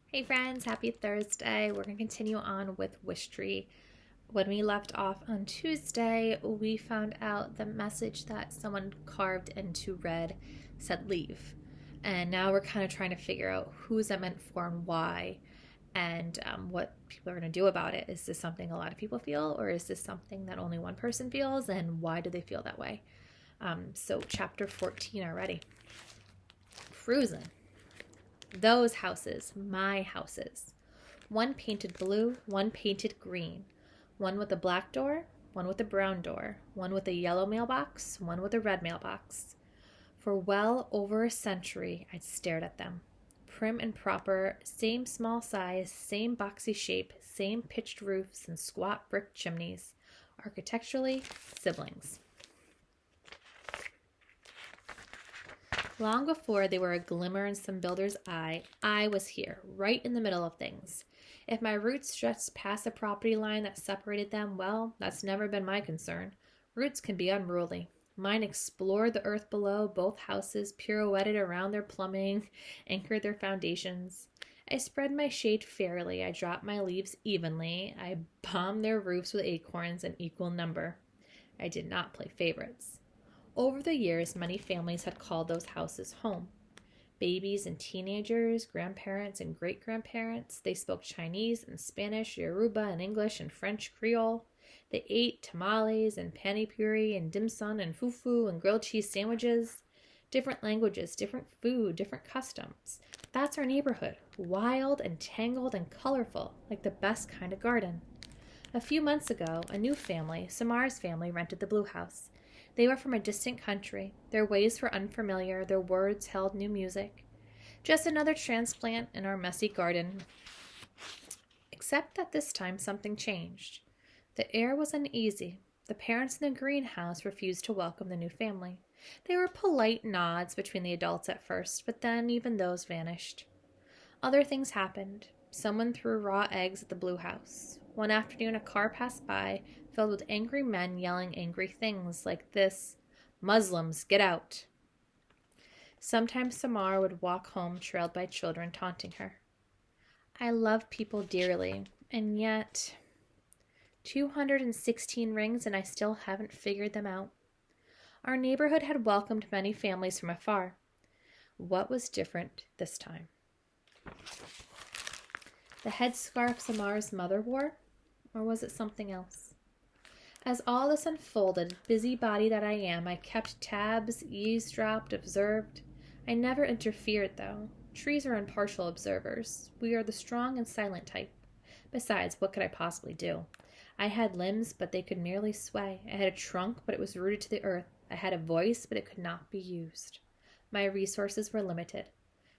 Hey friends, happy Thursday. We're going to continue on with Wishtree. When we left off on Tuesday, we found out the message that someone carved into red said leave. And now we're kind of trying to figure out who's that meant for and why, and what people are going to do about it. Is this something a lot of people feel, or is this something that only one person feels, and why do they feel that way? So chapter 14 already. Cruising. Those houses, my houses. One painted blue, one painted green. One with a black door, one with a brown door. One with a yellow mailbox, one with a red mailbox. For well over a century, I'd stared at them. Prim and proper, same small size, same boxy shape, same pitched roofs and squat brick chimneys. Architecturally, siblings. Long before they were a glimmer in some builder's eye, I was here, right in the middle of things. If my roots stretched past the property line that separated them, well, that's never been my concern. Roots can be unruly. Mine explored the earth below, both houses pirouetted around their plumbing, anchored their foundations. I spread my shade fairly, I dropped my leaves evenly, I bombed their roofs with acorns in equal number. I did not play favorites. Over the years, many families had called those houses home. Babies and teenagers, grandparents and great-grandparents, they spoke Chinese and Spanish, Yoruba and English and French Creole. They ate tamales and pani puri and dim sum and fufu and grilled cheese sandwiches. Different languages, different food, different customs. That's our neighborhood, wild and tangled and colorful, like the best kind of garden. A few months ago, a new family, Samar's family, rented the Blue House. They were from a distant country. Their ways were unfamiliar. Their words held new music. Just another transplant in our messy garden. Except that this time something changed. The air was uneasy. The parents in the greenhouse refused to welcome the new family. There were polite nods between the adults at first, but then even those vanished. Other things happened. Someone threw raw eggs at the Blue House. One afternoon, a car passed by, filled with angry men yelling angry things like this: "Muslims, get out!" Sometimes Samar would walk home trailed by children taunting her. I love people dearly, and yet 216 rings and I still haven't figured them out. Our neighborhood had welcomed many families from afar. What was different this time? The headscarf Samar's mother wore? Or was it something else? As all this unfolded, busybody that I am, I kept tabs, eavesdropped, observed. I never interfered, though. Trees are impartial observers. We are the strong and silent type. Besides, what could I possibly do? I had limbs, but they could merely sway. I had a trunk, but it was rooted to the earth. I had a voice, but it could not be used. My resources were limited.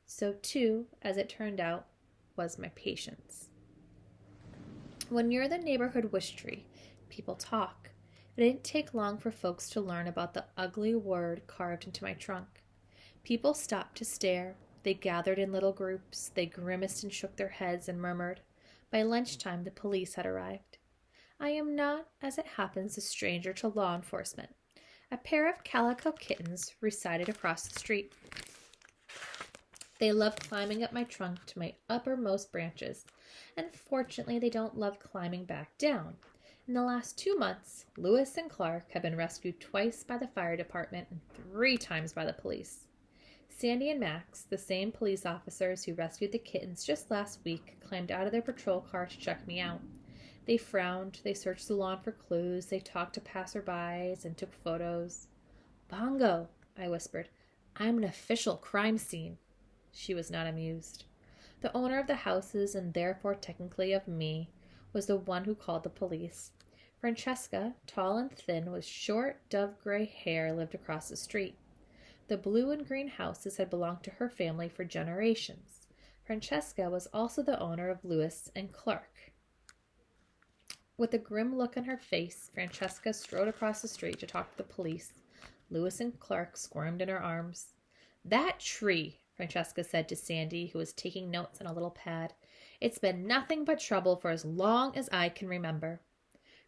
So, too, as it turned out, was my patience. When you're the neighborhood Wishtree, people talk. It didn't take long for folks to learn about the ugly word carved into my trunk. People stopped to stare. They gathered in little groups. They grimaced and shook their heads and murmured. By lunchtime, the police had arrived. I am not, as it happens, a stranger to law enforcement. A pair of calico kittens resided across the street. They love climbing up my trunk to my uppermost branches, and fortunately they don't love climbing back down. In the last 2 months, Lewis and Clark have been rescued twice by the fire department and 3 times by the police. Sandy and Max, the same police officers who rescued the kittens just last week, climbed out of their patrol car to check me out. They frowned, they searched the lawn for clues, they talked to passerbys and took photos. "Bongo," I whispered. "I'm an official crime scene." She was not amused. The owner of the houses, and therefore technically of me, was the one who called the police. Francesca, tall and thin, with short, dove-gray hair, lived across the street. The blue and green houses had belonged to her family for generations. Francesca was also the owner of Lewis and Clark. With a grim look on her face, Francesca strode across the street to talk to the police. Lewis and Clark squirmed in her arms. "That tree," Francesca said to Sandy, who was taking notes on a little pad. "It's been nothing but trouble for as long as I can remember."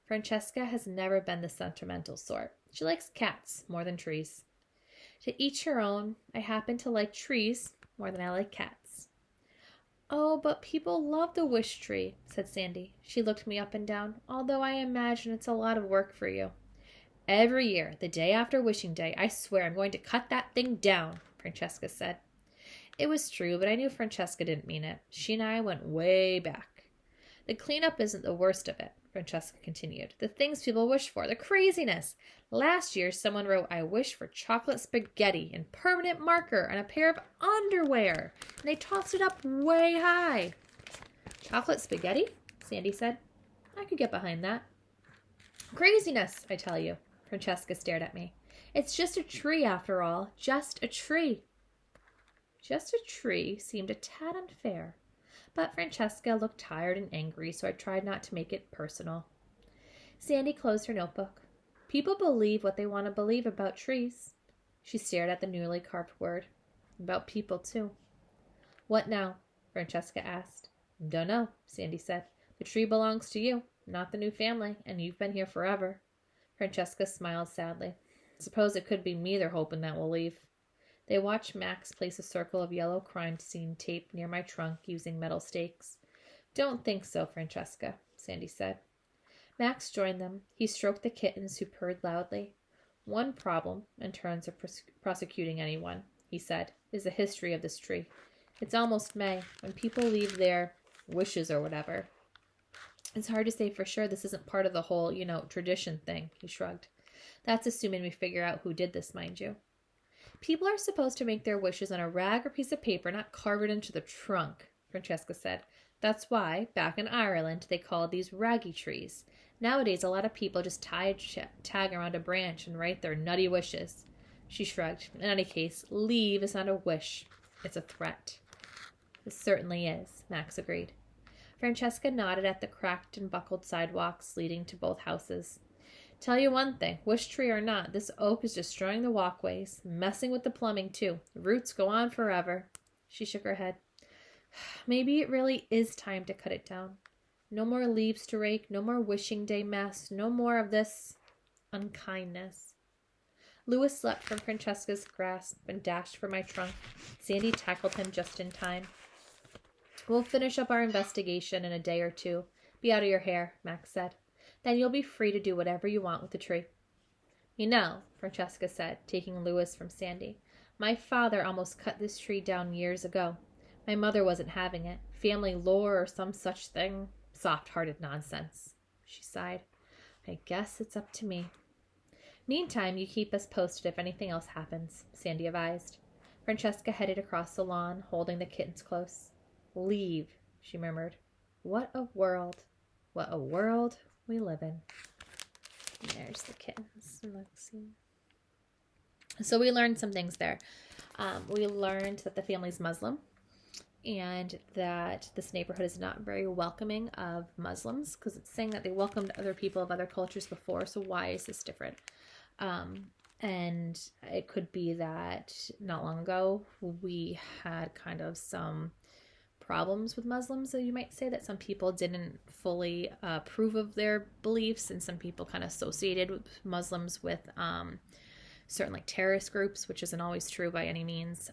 Francesca has never been the sentimental sort. She likes cats more than trees. To each her own. I happen to like trees more than I like cats. Oh, but people love the wish tree, said Sandy. She looked me up and down, although I imagine it's a lot of work for you. Every year, the day after wishing day, I swear I'm going to cut that thing down, Francesca said. It was true, but I knew Francesca didn't mean it. She and I went way back. The cleanup isn't the worst of it, Francesca continued. The things people wish for, the craziness. Last year, someone wrote, I wish for chocolate spaghetti in permanent marker and a pair of underwear. And they tossed it up way high. Chocolate spaghetti? Sandy said. I could get behind that. Craziness, I tell you. Francesca stared at me. It's just a tree, after all. Just a tree. Just a tree seemed a tad unfair. But Francesca looked tired and angry, so I tried not to make it personal. Sandy closed her notebook. People believe what they want to believe about trees. She stared at the newly carved word. About people, too. What now? Francesca asked. Don't know, Sandy said. The tree belongs to you, not the new family, and you've been here forever. Francesca smiled sadly. Suppose it could be me they're hoping that will leave. They watched Max place a circle of yellow crime scene tape near my trunk using metal stakes. Don't think so, Francesca, Sandy said. Max joined them. He stroked the kittens who purred loudly. One problem, in terms of prosecuting anyone, he said, is the history of this tree. It's almost May, when people leave their wishes or whatever. It's hard to say for sure this isn't part of the whole, tradition thing, he shrugged. That's assuming we figure out who did this, mind you. People are supposed to make their wishes on a rag or piece of paper, not carve it into the trunk, Francesca said. That's why, back in Ireland, they called these raggy trees. Nowadays, a lot of people just tie a tag around a branch and write their nutty wishes. She shrugged. In any case, leave is not a wish. It's a threat. It certainly is, Max agreed. Francesca nodded at the cracked and buckled sidewalks leading to both houses. Tell you one thing, Wishtree or not, this oak is destroying the walkways, messing with the plumbing too. The roots go on forever. She shook her head. Maybe it really is time to cut it down. No more leaves to rake, no more wishing day mess, no more of this unkindness. Louis leapt from Francesca's grasp and dashed for my trunk. Sandy tackled him just in time. We'll finish up our investigation in a day or two. Be out of your hair, Max said. Then you'll be free to do whatever you want with the tree. You know, Francesca said, taking Louis from Sandy, my father almost cut this tree down years ago. My mother wasn't having it. Family lore or some such thing. Soft-hearted nonsense. She sighed. I guess it's up to me. Meantime, you keep us posted if anything else happens, Sandy advised. Francesca headed across the lawn, holding the kittens close. Leave, she murmured. What a world. What a world we live in. And there's the kittens. Let's see. So we learned some things there. We learned that the family's Muslim and that this neighborhood is not very welcoming of Muslims because it's saying that they welcomed other people of other cultures before. So why is this different? And it could be that not long ago we had kind of some problems with Muslims, so you might say that some people didn't fully approve of their beliefs, and some people kind of associated with Muslims with certain like terrorist groups, which isn't always true by any means.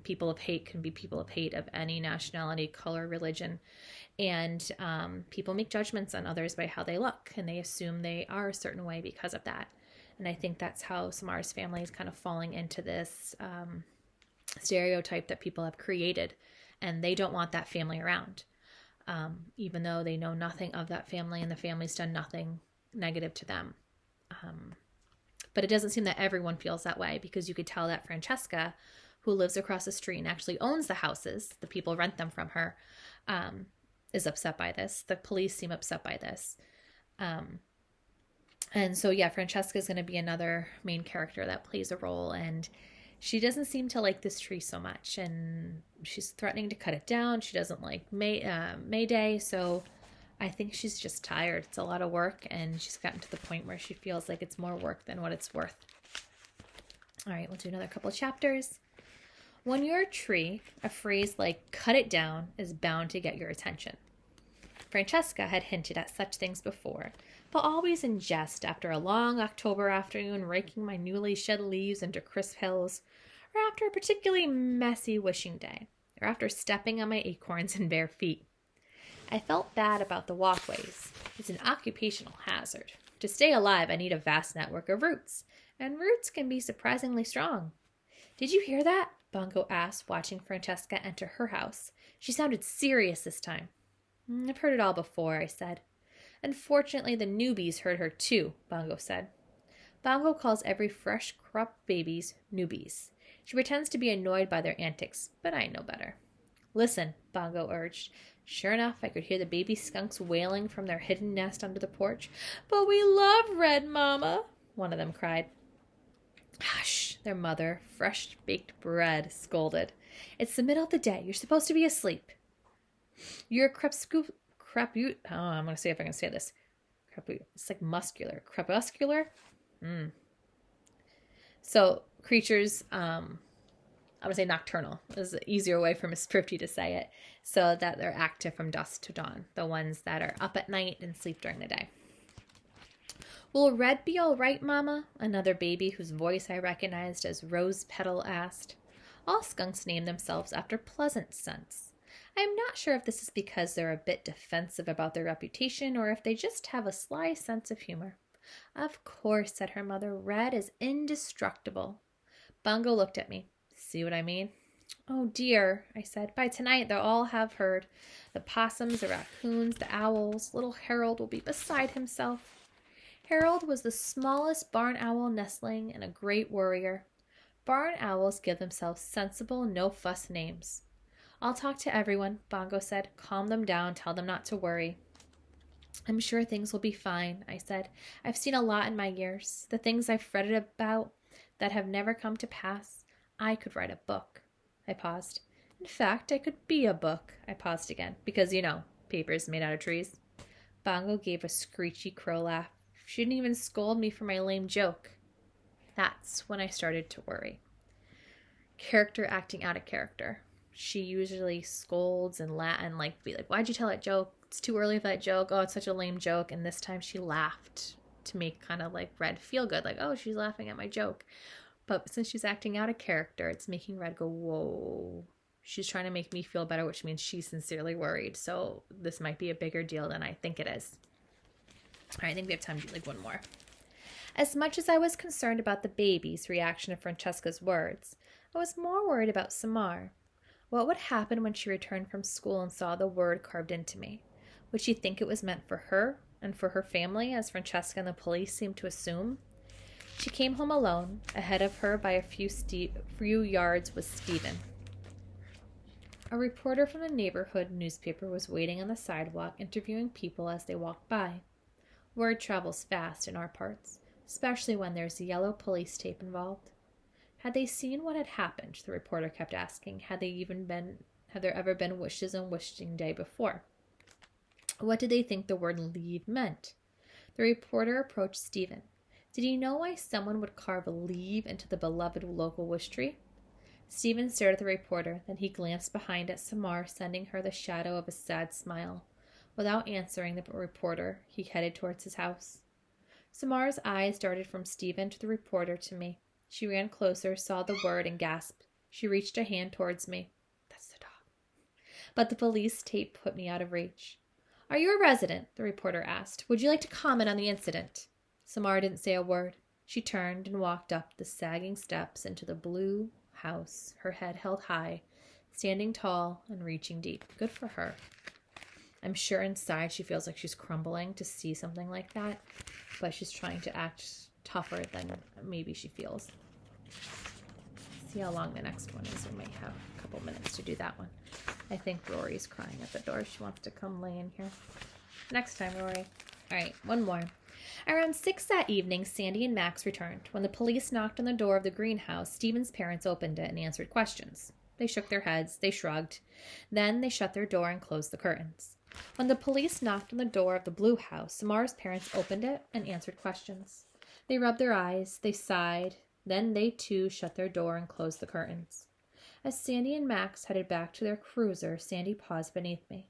People of hate can be people of hate of any nationality, color, religion, and people make judgments on others by how they look, and they assume they are a certain way because of that. And I think that's how Samar's family is kind of falling into this stereotype that people have created. And they don't want that family around, even though they know nothing of that family and the family's done nothing negative to them. But it doesn't seem that everyone feels that way, because you could tell that Francesca, who lives across the street and actually owns the houses, the people rent them from her, is upset by this. The police seem upset by this. And so, yeah, Francesca is going to be another main character that plays a role, and she doesn't seem to like this tree so much, and she's threatening to cut it down. She doesn't like May Day, so I think she's just tired. It's a lot of work, and she's gotten to the point where she feels like it's more work than what it's worth. All right, we'll do another couple of chapters. When you're a tree, a phrase like cut it down is bound to get your attention. Francesca had hinted at such things before, but always in jest after a long October afternoon raking my newly shed leaves into crisp hills, or after a particularly messy wishing day. or after stepping on my acorns and bare feet. I felt bad about the walkways. It's an occupational hazard. To stay alive, I need a vast network of roots, and roots can be surprisingly strong. Did you hear that? Bongo asked, watching Francesca enter her house. She sounded serious this time. I've heard it all before, I said. Unfortunately, the newbies heard her too, Bongo said. Bongo calls every fresh cropped babies newbies. She pretends to be annoyed by their antics, but I know better. Listen, Bongo urged. Sure enough, I could hear the baby skunks wailing from their hidden nest under the porch. But we love Red, Mama, one of them cried. Hush, their mother, fresh-baked bread, scolded. It's the middle of the day. You're supposed to be asleep. You're I'm going to see if I can say this. It's like muscular. Crepuscular? So, creatures, I'm going to say nocturnal is an easier way for Miss Thrifty to say it, so that they're active from dusk to dawn, the ones that are up at night and sleep during the day. Will Red be all right, Mama? Another baby whose voice I recognized as Rose Petal asked. All skunks name themselves after pleasant scents. I am not sure if this is because they're a bit defensive about their reputation or if they just have a sly sense of humor. Of course, said her mother, Red is indestructible. Bongo looked at me. See what I mean? Oh dear, I said. By tonight they'll all have heard. The possums, the raccoons, the owls. Little Harold will be beside himself. Harold was the smallest barn owl nestling and a great worrier. Barn owls give themselves sensible, no-fuss names. I'll talk to everyone, Bongo said. Calm them down, tell them not to worry. I'm sure things will be fine, I said. I've seen a lot in my years. The things I've fretted about that have never come to pass. I could write a book. I paused. In fact, I could be a book. I paused again, because, paper's made out of trees. Bongo gave a screechy crow laugh. She didn't even scold me for my lame joke. That's when I started to worry. Character acting out of character. She usually scolds and be like, why'd you tell that joke? It's too early for that joke. Oh, it's such a lame joke. And this time she laughed to make kind of like Red feel good. Like, oh, she's laughing at my joke. But since she's acting out of character, it's making Red go, whoa. She's trying to make me feel better, which means she's sincerely worried. So this might be a bigger deal than I think it is. All right, I think we have time to do one more. As much as I was concerned about the baby's reaction to Francesca's words, I was more worried about Samar. What would happen when she returned from school and saw the word carved into me? Would she think it was meant for her and for her family, as Francesca and the police seemed to assume? She came home alone. Ahead of her by a few yards was Stephen. A reporter from the neighborhood newspaper was waiting on the sidewalk, interviewing people as they walked by. Word travels fast in our parts, especially when there's yellow police tape involved. Had they seen what had happened? The reporter kept asking. Had there ever been wishes on wishing day before? What did they think the word leave meant? The reporter approached Stephen. Did he know why someone would carve leave into the beloved local wish tree? Stephen stared at the reporter, then he glanced behind at Samar, sending her the shadow of a sad smile. Without answering the reporter, he headed towards his house. Samar's eyes darted from Stephen to the reporter to me. She ran closer, saw the word, and gasped. She reached a hand towards me. That's the dog. But the police tape put me out of reach. Are you a resident? The reporter asked. Would you like to comment on the incident? Samar didn't say a word. She turned and walked up the sagging steps into the blue house, her head held high, standing tall and reaching deep. Good for her. I'm sure inside she feels like she's crumbling to see something like that, but she's trying to act tougher than maybe she feels. See how long the next one is. We might have a couple minutes to do that one. I think Rory's crying at the door. She wants to come lay in here. Next time, Rory. All right, one more. Around 6 that evening, Sandy and Max returned. When the police knocked on the door of the greenhouse, Stephen's parents opened it and answered questions. They shook their heads. They shrugged. Then they shut their door and closed the curtains. When the police knocked on the door of the blue house, Samar's parents opened it and answered questions. They rubbed their eyes. They sighed. Then they, too, shut their door and closed the curtains. As Sandy and Max headed back to their cruiser, Sandy paused beneath me.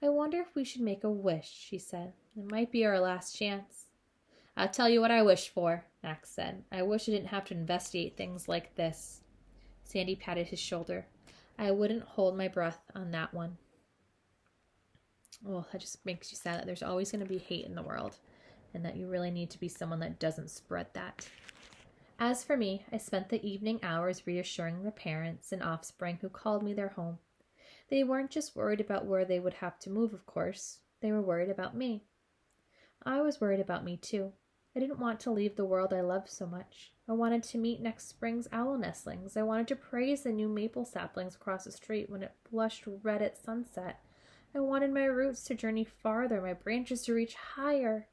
I wonder if we should make a wish, she said. It might be our last chance. I'll tell you what I wish for, Max said. I wish I didn't have to investigate things like this. Sandy patted his shoulder. I wouldn't hold my breath on that one. Well, that just makes you sad that there's always going to be hate in the world and that you really need to be someone that doesn't spread that. As for me, I spent the evening hours reassuring the parents and offspring who called me their home. They weren't just worried about where they would have to move, of course. They were worried about me. I was worried about me, too. I didn't want to leave the world I loved so much. I wanted to meet next spring's owl nestlings. I wanted to praise the new maple saplings across the street when it blushed red at sunset. I wanted my roots to journey farther, my branches to reach higher.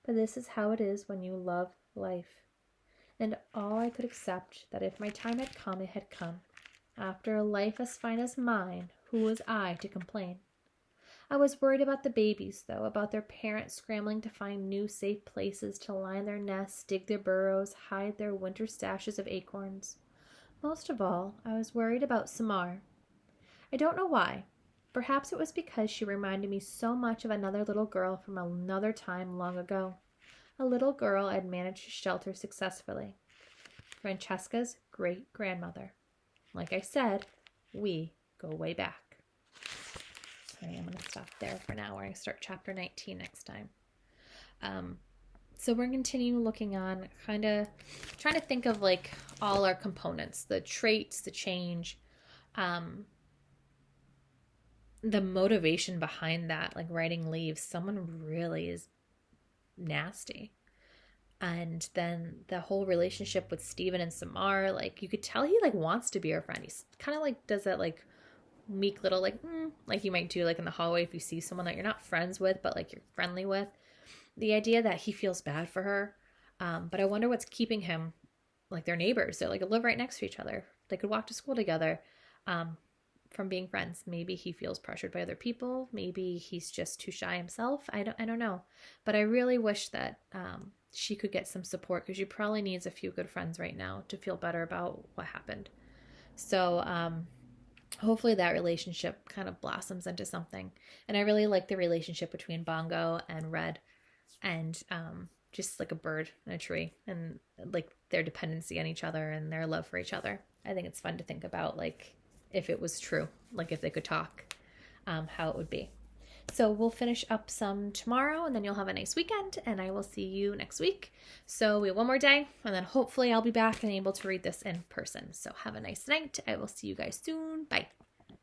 But this is how it is when you love life. And all I could accept that if my time had come, it had come. After a life as fine as mine, who was I to complain? I was worried about the babies, though, about their parents scrambling to find new safe places to line their nests, dig their burrows, hide their winter stashes of acorns. Most of all, I was worried about Samar. I don't know why. Perhaps it was because she reminded me so much of another little girl from another time long ago. A little girl I'd managed to shelter successfully. Francesca's great-grandmother. Like I said, we go way back. I'm going to stop there for now. We're going to start chapter 19 next time. So we're going to continue looking on, kind of trying to think of like all our components, the traits, the change, the motivation behind that, like writing leaves. Someone really is nasty. And then the whole relationship with Steven and Samar, like you could tell he like wants to be her friend. He's kind of like does that like meek little like you might do like in the hallway if you see someone that you're not friends with but like you're friendly with. The idea that he feels bad for her, but I wonder what's keeping him, like they're neighbors, they like live right next to each other, they could walk to school together, from being friends. Maybe he feels pressured by other people, maybe he's just too shy himself. I don't know, but I really wish that she could get some support because she probably needs a few good friends right now to feel better about what happened. So hopefully that relationship kind of blossoms into something. And I really like the relationship between Bongo and Red, and just like a bird and a tree, and like their dependency on each other and their love for each other. I think it's fun to think about, like if it was true, like if they could talk, how it would be. So we'll finish up some tomorrow, and then you'll have a nice weekend, and I will see you next week. So we have one more day, and then hopefully I'll be back and able to read this in person. So have a nice night. I will see you guys soon. Bye.